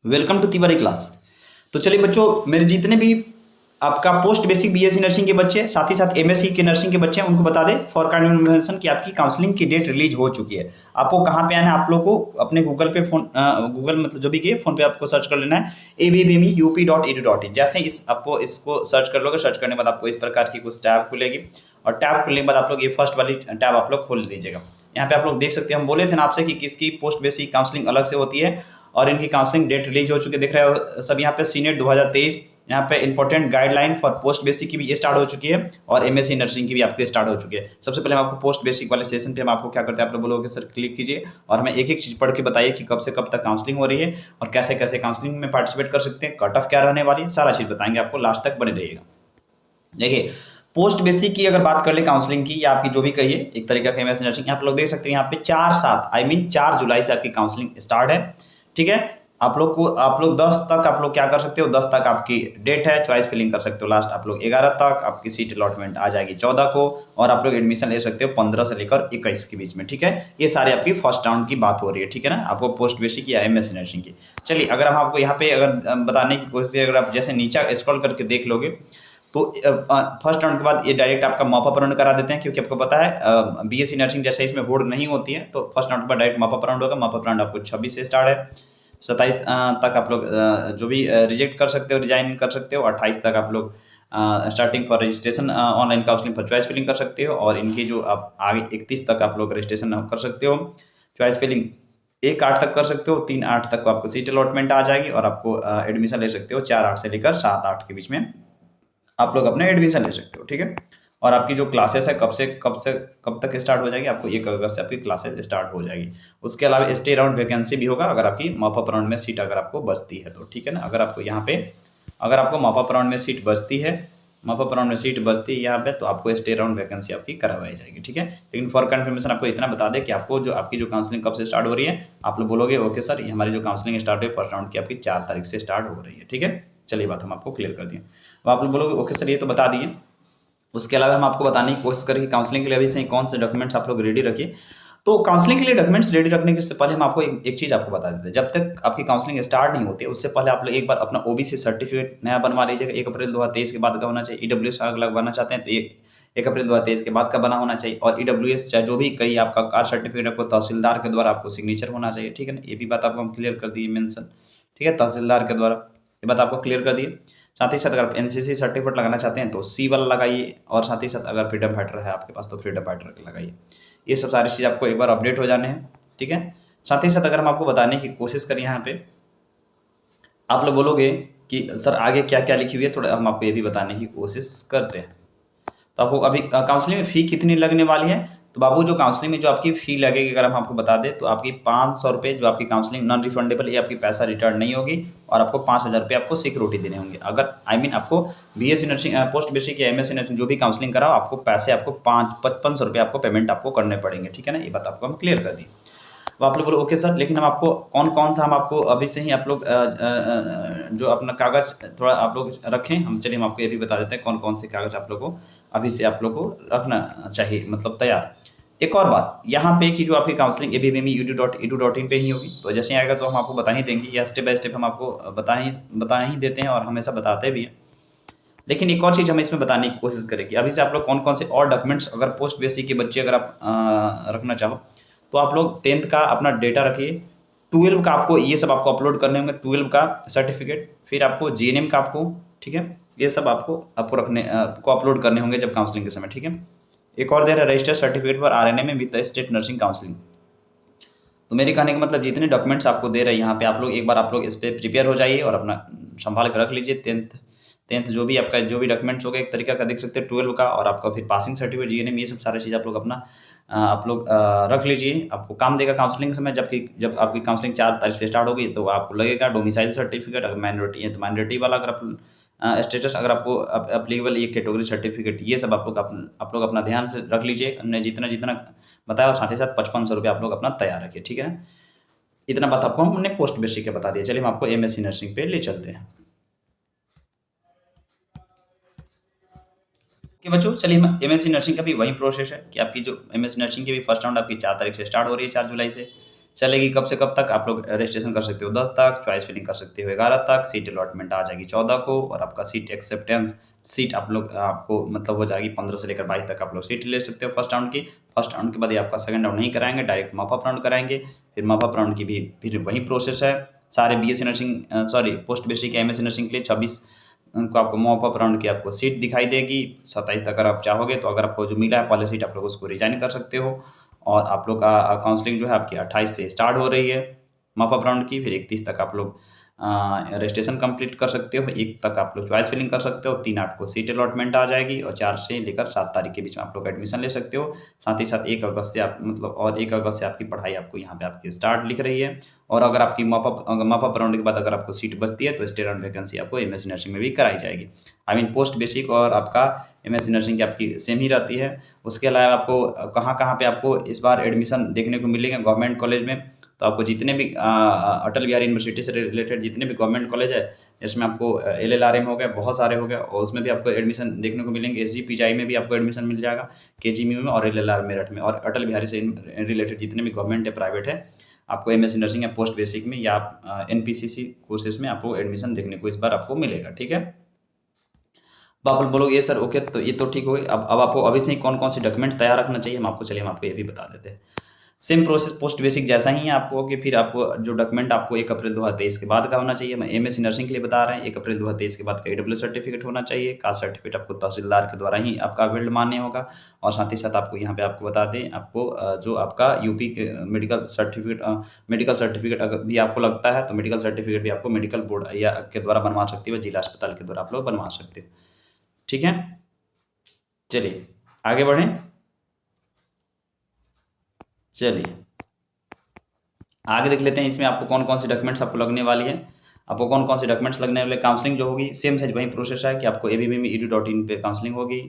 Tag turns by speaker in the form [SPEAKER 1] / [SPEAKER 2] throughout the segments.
[SPEAKER 1] Welcome to Tiwari class. तो चलिए बच्चों, मेरे जितने भी आपका पोस्ट बेसिक बीएससी नर्सिंग के बच्चे, साथ ही साथ एमएससी के नर्सिंग के बच्चे हैं, उनको बता दें फॉर काइंड इन्फॉर्मेशन कि आपकी काउंसलिंग की डेट रिलीज हो चुकी है। आपको कहाँ पे आना है, आप लोग को अपने गूगल पे गूगल मतलब जो भी किए फोन पे आपको सर्च कर लेना है abvmu.edu.in। जैसे इस आपको इसको सर्च कर लोगे, सर्च करने के बाद आपको इस प्रकार की कुछ टैब खुलेगी और टैब खुलने के बाद आप लोग ये फर्स्ट वाली टैब आप लोग खोल दीजिएगा। यहाँ पे आप लोग देख सकते हैं, हम बोले थे ना आपसे कि किसकी पोस्ट बेसिक काउंसलिंग अलग से होती है और इनकी काउंसलिंग डेट रिलीज हो चुकी है। देख रहे हो सब यहाँ पे सीनेट 2023, यहाँ पे important guideline for post basic की भी ये स्टार्ट हो चुकी है और एमएससी नर्सिंग की भी आपकी स्टार्ट हो चुकी है। सबसे पहले हम आपको पोस्ट बेसिक वाले सेशन पे हम आपको क्या करते हैं, आप लोग बोलोगे सर क्लिक कीजिए और हमें एक एक चीज पढ़ के बताइए कि कब से कब तक काउंसलिंग हो रही है और कैसे कैसे काउंसलिंग में पार्टिसिपेट कर सकते हैं, कट ऑफ क्या रहने वाली है, सारा चीज बताएंगे आपको। लास्ट तक बने रहिएगा। देखिए, पोस्ट बेसिक की अगर बात कर ले काउंसलिंग की या आपकी जो भी कहिए एक तरीका का एमएससी नर्सिंग, आप लोग देख सकते हैं यहाँ पे 4 जुलाई से आपकी काउंसलिंग स्टार्ट है। ठीक है, आप लोग 10 तक आप लोग क्या कर सकते हो, 10 तक आपकी डेट है, चॉइस फिलिंग कर सकते हो। लास्ट आप लोग 11 तक आपकी सीट अलॉटमेंट आ जाएगी 14 को और आप लोग एडमिशन ले सकते हो 15 से लेकर 21 के बीच में। ठीक है, ये सारे आपकी फर्स्ट राउंड की बात हो रही है। ठीक है ना, आपको पोस्ट बेसिक या एमएससी नर्सिंग की। चलिए, अगर हम आपको यहाँ पे अगर बताने की कोशिश, अगर आप जैसे नीचे स्क्रॉल करके देख लोगे तो फर्स्ट राउंड के बाद ये डायरेक्ट आपका मॉपअप राउंड करा देते हैं, क्योंकि आपको पता है बीएससी नर्सिंग जैसे इसमें होड़ नहीं होती है, तो फर्स्ट राउंड के बाद डायरेक्ट मॉपअप राउंड होगा। मॉपअप राउंड आपको 26 से स्टार्ट है, 27 तक आप लोग जो भी रिजेक्ट कर सकते हो, रिजाइन कर सकते हो। 28 तक आप लोग starting for registration online counselling for choice filling कर सकते हो और इनकी जो आप आगे 31 तक आप लोग रजिस्ट्रेशन कर सकते हो। चॉइस फिलिंग 1/8 तक कर सकते हो, 3/8 तक आपको सीट अलॉटमेंट आ जाएगी और आपको एडमिशन ले सकते हो 4/8 से लेकर 7/8 के बीच में आप लोग अपने एडमिशन ले सकते हो। ठीक है, और आपकी जो क्लासेस है कब तक स्टार्ट हो जाएगी, आपको 1 अगस्त से आपकी क्लासेस स्टार्ट हो जाएगी। उसके अलावा स्टे राउंड वैकेंसी भी होगा अगर आपकी मॉपअप राउंड में सीट अगर आपको बचती है तो। ठीक है ना, अगर आपको यहाँ पे अगर आपको मॉपअप राउंड में सीट बचती है, मॉपअप राउंड में सीट बचती है यहाँ पे, तो आपको स्टे राउंड वैकेंसी आपकी करवाई जाएगी। ठीक है, लेकिन फॉर कंफर्मेशन आपको इतना बता दें कि आपको जो आपकी जो काउंसलिंग कब से स्टार्ट हो रही है, आप लोग बोलोगे ओके सर ये हमारी जो काउंसलिंग स्टार्ट हुई फर्स्ट राउंड की आपकी 4 तारीख से स्टार्ट हो रही है। ठीक है, चलिए बात हम आपको क्लियर कर दिए। अब आप लोग बोलोगे ओके सर ये तो बता दिए, उसके अलावा हम आपको बताने की कोशिश करें कि काउंसलिंग के लिए अभी से कौन से डॉक्यूमेंट्स आप लोग रेडी रखिए। तो काउंसलिंग के लिए डॉक्यूमेंट्स रेडी रखने से पहले हम आपको एक चीज़ आपको बता देते हैं। जब तक आपकी काउंसलिंग स्टार्ट नहीं होती है उससे पहले आप लोग एक बार अपना ओबीसी सर्टिफिकेट नया बनवा लीजिएगा। 1 अप्रैल 2023 के बाद का होना चाहिए। ईडब्ल्यूएस अगर लगवाना चाहते हैं तो 1 अप्रैल 2023 के बाद का बना होना चाहिए। और ईडब्ल्यूएस चाहे जो भी कहीं आपका कास्ट सर्टिफिकेट आपको तहसीलदार के द्वारा आपको सिग्नेचर होना चाहिए। ठीक है ना, ये भी बात आपको हम क्लियर कर दिए मेंशन। ठीक है, तहसीलदार के द्वारा ये बात आपको क्लियर कर दिए। साथ ही साथ अगर आप एनसीसी सर्टिफिकेट लगाना चाहते हैं तो सी वाला लगाइए और साथ ही साथ अगर फ्रीडम फाइटर है आपके पास तो फ्रीडम फाइटर लगाइए। ये सब सारी चीज़ आपको एक बार अपडेट हो जाने हैं। ठीक है, साथ ही साथ अगर हम आपको बताने की कोशिश करें यहाँ पे, आप लोग बोलोगे कि सर आगे क्या क्या लिखी हुई है, थोड़ा हम आपको ये भी बताने की कोशिश करते हैं। तो आपको अभी काउंसलिंग में फ़ी कितनी लगने वाली है, तो बाबू जो काउंसलिंग में जो आपकी फ़ी लगेगी अगर हम आपको बता दें तो आपकी 500 रुपये जो आपकी काउंसलिंग नॉन रिफंडेबल, ये आपकी पैसा रिटर्न नहीं होगी और आपको 5,000 रुपये आपको सिक्योरिटी देने होंगे। अगर आपको बीएससी नर्सिंग पोस्ट बेसिक या एमएससी नर्सिंग जो भी काउंसलिंग कराओ आपको पैसे आपको 5500 रुपये आपको पेमेंट आपको करने पड़ेंगे। ठीक है ना, ये बात आपको हम क्लियर कर दी। तो आप लोग बोलो ओके सर, लेकिन हम आपको कौन सा हम आपको अभी से ही आप लोग जो अपना कागज़ थोड़ा आप लोग रखें, हम चलिए हम आपको ये भी बता देते हैं कौन से कागज़ आप लोग को अभी से आप लोग को रखना चाहिए, मतलब तैयार। एक और बात यहाँ पे कि जो आपकी काउंसलिंग abvmu.edu.in पे ही होगी, तो जैसे ही आएगा तो हम आपको बता ही देंगे, या स्टेप बाय स्टेप हम आपको बता ही देते हैं और हमेशा बताते भी हैं। लेकिन एक और चीज़ हमें इसमें बताने की कोशिश करें कि अभी से आप लोग कौन से और डॉक्यूमेंट्स अगर पोस्ट बेसिक के बच्चे अगर आप रखना चाहो तो आप लोग 10th का अपना डेटा रखिए। 12 का आपको ये सब आपको अपलोड करने होंगे, 12 का सर्टिफिकेट, फिर आपको जीएनएम का आपको, ठीक है, ये सब आपको आपको अपलोड करने होंगे जब काउंसलिंग के समय। ठीक है, एक और दे रहा है registered certificate for आरएनएम with the state nursing counselling. तो मेरे कहने का मतलब जितने डॉक्यूमेंट्स आपको दे रहे हैं यहाँ पे आप लोग एक बार आप लोग इस पर प्रिपेयर हो जाइए और अपना संभाल कर रख लीजिए। टेंथ जो भी आपका जो भी डॉक्यूमेंट्स हो गए एक तरीका का देख सकते हैं 12 का, और आपका फिर पासिंग सर्टिफिकेट जीएनएम, ये सब सारी चीज़ आप लोग अपना आप लोग रख लीजिए, आपको काम देगा काउंसलिंग के समय। जब आपकी काउंसलिंग 4 तारीख से स्टार्ट होगी तो आपको लगेगा डोमिसाइल सर्टिफिकेट, अगर माइनॉरिटी है तो माइनॉरिटी वाला, अगर आप स्टेटस अगर आपको अप्लीकेबल ये कैटेगरी सर्टिफिकेट, ये सब आप लोग अपना ध्यान से रख लीजिए। हमने जितना जितना बताया और साथ ही साथ 5500 रुपये आप लोग अपना तैयार रखिए। ठीक है ना, इतना बात आपको हमने पोस्ट बेसिक के बता दिया। चलिए हम आपको एमएससी नर्सिंग पे ले चलते हैं कि बच्चों, चलिए हम एमएससी नर्सिंग का भी वही प्रोसेस है कि आपकी जो एमएससी नर्सिंग की भी फर्स्ट राउंड आपकी 4 तारीख से स्टार्ट हो रही है, 4 जुलाई से। चलेगी कब से कब तक, आप लोग रजिस्ट्रेशन कर सकते हो 10 तक, चॉइस फिलिंग कर सकते हो 11 तक, सीट अलॉटमेंट आ जाएगी 14 को, और आपका सीट एक्सेप्टेंस सीट आप लोग आपको मतलब हो जाएगी 15 से लेकर 22 तक आप लोग सीट ले सकते हो फर्स्ट राउंड की। फर्स्ट राउंड के बाद ये आपका सेकंड राउंड नहीं कराएंगे, डायरेक्ट मॉपअप राउंड कराएंगे। फिर मॉपअप राउंड की भी फिर वही प्रोसेस है। सारे BSc nursing sorry post basic MSc nursing के लिए 26 को आपको मॉपअप राउंड की आपको सीट दिखाई देगी। 27 तक अगर आप चाहोगे तो अगर आपको जो मिला है पहले सीट आप लोग उसको रिजाइन कर सकते हो। और आप लोग का काउंसलिंग जो है आपकी 28 से स्टार्ट हो रही है मॉपअप राउंड की। फिर 31 तक आप लोग रजिस्ट्रेशन कंप्लीट कर सकते हो, 1 तक आप लोग चॉइस फिलिंग कर सकते हो, 3/8 को सीट अलॉटमेंट आ जाएगी, और 4 से लेकर 7 तारीख के बीच में आप लोग एडमिशन ले सकते हो। साथ ही साथ 1 अगस्त से आप मतलब और 1 अगस्त से आपकी पढ़ाई आपको यहाँ पे आपकी स्टार्ट लिख रही है। और अगर आपकी मॉपअप राउंड के बाद अगर आपको सीट बचती है तो स्टे राउंड वैकेंसी आपको एमएससी नर्सिंग में भी कराई जाएगी। आई मीन पोस्ट बेसिक और आपका एमएससी नर्सिंग की आपकी सेम ही रहती है। उसके अलावा आपको कहाँ कहाँ पे आपको इस बार एडमिशन देखने को मिलेंगे गवर्नमेंट कॉलेज में, तो आपको जितने भी अटल बिहारी यूनिवर्सिटी से रिलेटेड जितने भी गवर्नमेंट कॉलेज है, इसमें आपको LLRM हो गया, बहुत सारे हो गए, और उसमें भी आपको एडमिशन देखने को मिलेंगे। SGPGI में भी आपको एडमिशन मिल जाएगा, KGMU में और LLR मेरठ में, और अटल बिहारी से रिलेटेड जितने भी गवर्नमेंट है प्राइवेट है, आपको एमएससी नर्सिंग या पोस्ट बेसिक में या NPCC कोर्सेज में आपको एडमिशन देखने को इस बार आपको मिलेगा। ठीक है, अब आप बोलोगे ये सर ओके, तो ये तो ठीक हो गई। अब आपको अभी से ही कौन कौन से डॉक्यूमेंट तैयार रखना चाहिए हम आपको ये भी बता देते हैं। सेम प्रोसेस पोस्ट बेसिक जैसा ही है आपको, कि फिर आपको जो डॉक्यूमेंट आपको 1 अप्रैल 2023 के बाद का होना चाहिए। हम एमएससी नर्सिंग के लिए बता रहे हैं, 1 अप्रैल 2023 के बाद का AWS सर्टिफिकेट होना चाहिए। कास्ट सर्टिफिकेट आपको तहसीलदार के द्वारा ही आपका वैलिड मान्य होगा। और साथ ही साथ आपको यहाँ पे आपको बता दें, आपको जो आपका यूपी के मेडिकल सर्टिफिकेट अगर भी आपको लगता है तो मेडिकल सर्टिफिकेट भी आपको मेडिकल बोर्ड या के द्वारा बनवा सकते हो, जिला अस्पताल के द्वारा आप लोग बनवा सकते हो। ठीक है, चलिए आगे बढ़ें। चलिए आगे देख लेते हैं इसमें आपको कौन कौन सी डॉक्यूमेंट्स आपको लगने वाली है। आपको कौन कौन सी डॉक्यूमेंट्स लगने वाले, काउंसलिंग जो होगी सेम सच वही प्रोसेस है कि आपको abmim.edu.in पे काउंसलिंग होगी।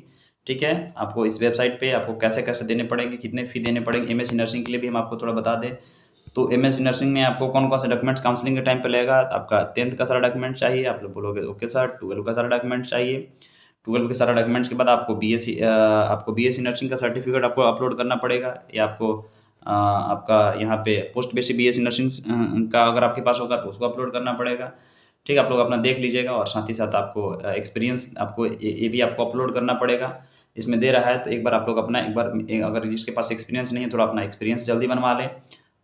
[SPEAKER 1] ठीक है, आपको इस वेबसाइट पे आपको कैसे कैसे देने पड़ेंगे, कितने फी देने पड़ेंगे। एमएससी नर्सिंग के लिए भी हम आपको थोड़ा बता दें, तो एमएससी नर्सिंग में आपको कौन कौन से डॉक्यूमेंट्स काउंसलिंग के टाइम पे लगेगा। आपका 10th का सारा डॉक्यूमेंट चाहिए, आप लोग बोलोगे ओके सर। 12 का सारा डॉक्यूमेंट चाहिए, 12 के सारा डॉक्यूमेंट्स के बाद आपको बीएससी नर्सिंग का सर्टिफिकेट आपको अपलोड करना पड़ेगा, या आपको आपका यहाँ पे पोस्ट बेसिक बीएससी नर्सिंग का अगर आपके पास होगा तो उसको अपलोड करना पड़ेगा। ठीक है, आप लोग अपना देख लीजिएगा। और साथ ही साथ आपको एक्सपीरियंस आपको ये भी आपको अपलोड करना पड़ेगा। इसमें दे रहा है तो एक बार आप लोग अपना अगर जिसके पास एक्सपीरियंस नहीं है थोड़ा अपना एक्सपीरियंस जल्दी बनवा लें।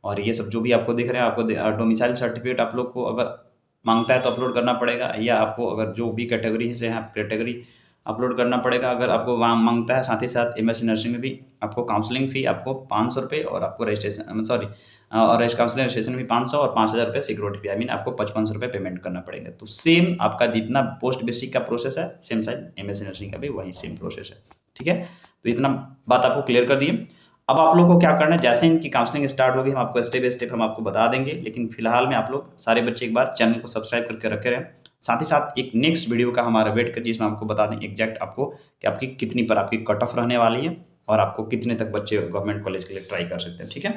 [SPEAKER 1] और ये सब जो भी आपको दिख रहे हैं, आपको डोमिसाइल सर्टिफिकेट आप लोग को अगर मांगता है तो अपलोड करना पड़ेगा, या आपको अगर जो भी कैटेगरी से है आप कैटेगरी अपलोड करना पड़ेगा अगर आपको वहाँ मांगता है। साथ ही साथ एमएससी नर्सिंग में भी आपको काउंसलिंग फ़ी आपको 500 रुपये, और आपको रजिस्ट्रेशन और काउंसलिंग रजिस्ट्रेशन भी 500 और 5000 रुपये सिक्योरिटी फी, आई मीन आपको 5500 रुपये पेमेंट करना पड़ेगा। तो सेम आपका जितना पोस्ट बेसिक का प्रोसेस है सेम साइड एमएससी नर्सिंग का भी वही सेम प्रोसेस है। ठीक है, तो इतना बात आपको क्लियर कर दिए। अब आप लोग को क्या करना है, जैसे इनकी काउंसलिंग स्टार्ट होगी हम आपको स्टेप बाय स्टेप हम आपको बता देंगे। लेकिन फिलहाल में आप लोग सारे बच्चे एक बार चैनल को सब्सक्राइब करके रखे रहें। साथ ही साथ एक नेक्स्ट वीडियो का हमारा वेट कर, जिसमें आपको बता दें एग्जैक्ट आपको कि आपकी कितनी पर आपकी कट ऑफ रहने वाली है, और आपको कितने तक बच्चे गवर्नमेंट कॉलेज के लिए ट्राई कर सकते हैं। ठीक है,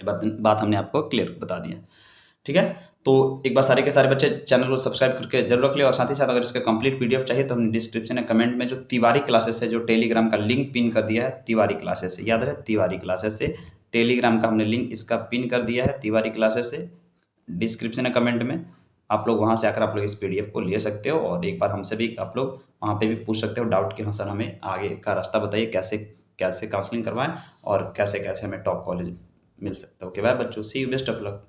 [SPEAKER 1] ये बात हमने आपको क्लियर बता दी है। ठीक है, तो एक बार सारे के सारे बच्चे चैनल को सब्सक्राइब करके जरूर रख ले। और साथ ही साथ अगर इसका कंप्लीट PDF चाहिए तो हमने डिस्क्रिप्शन या कमेंट में जो तिवारी क्लासेस है, जो टेलीग्राम का लिंक पिन कर दिया है, तिवारी क्लासेस से, याद रहे तिवारी क्लासेस से, टेलीग्राम का हमने लिंक इसका पिन कर दिया है तिवारी क्लासेस से, डिस्क्रिप्शन या कमेंट में। आप लोग वहाँ से आकर आप लोग इस PDF को ले सकते हो, और एक बार हमसे भी आप लोग वहाँ पे भी पूछ सकते हो डाउट कि हाँ सर हमें आगे का रास्ता बताइए, कैसे कैसे काउंसलिंग करवाएं और कैसे कैसे हमें टॉप कॉलेज मिल सकता है। ओके बाय बच्चों, सी यू, बेस्ट ऑफ लक।